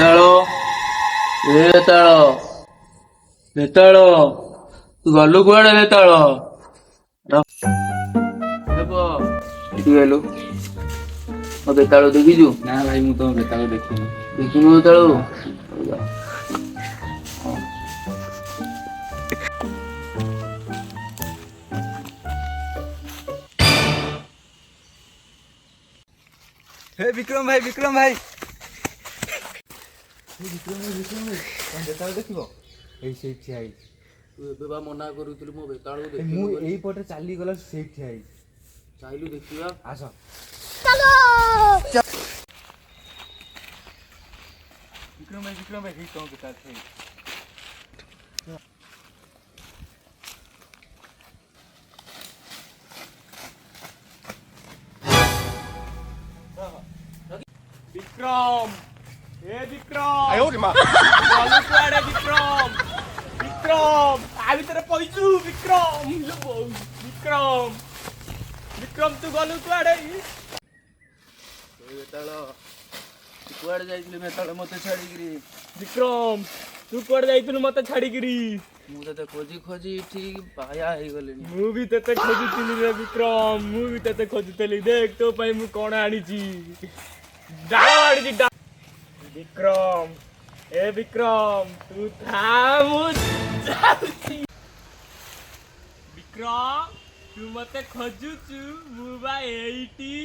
ବେତାଳ ଏ ବେତାଳ ବେତାଳ ତୁ ଗଲୁ କୁଆଡେ ବେତାଳ ଏଠି ଗଲୁ ମୋ ବେତାଳ ଦେଖିଛୁ? ନା ଭାଇ ମୁଁ ତମ ବେତାଳ ଦେଖିନି। ଦେଖିନୁ ବେତାଳ? हे विक्रम भाई विक्रम भाई ତମ ବେତାଳ ଦେଖିବ ଏଇ ସେଇଠି ଠିଆ ହେଇଛି। ତୁ ଏବେ ବା ମନା କରୁଥିଲୁ ମୋ ବେତାଳକୁ ମୁଁ ଦେଖିନୁ ବୋଲି। ଏଇପଟେ ଚାଲିଗଲା ସେଇଠି ଠିଆ ହେଇଛି। ଚାଇଲୁ ଦେଖିବା। ଆସ ବିକ୍ରମ ଭାଇ ହେଇ ତମ ବେତାଳ ଠିଆ ହେଇଛି। विक्रम ए विक्रम आयो रे मां चालू कुआडे विक्रम विक्रम आ भीतर पइचू विक्रम लो बहु विक्रम विक्रम तू गलु कुआडे ବେତାଳ ତୁ କୁଆଡେ ଯାଇଥିଲୁ ବେତାଳ ମତେ ଛାଡିକିରି? विक्रम तू कुआडे जाइतलु मते छाड़ीगिरी ମୁଁ ତତେ ଖୋଜି ଖୋଜି ଠିକ ପାୟା ହେଇଗଲିଣି। मु भी तते खोजुतिली रे विक्रम मु भी तते खोजुतली देख तो पई मु कोण आनीची डाळ आनीची विक्रम ए विक्रम तू था मु विक्रम तू मते खोजुचु मु बा एइटी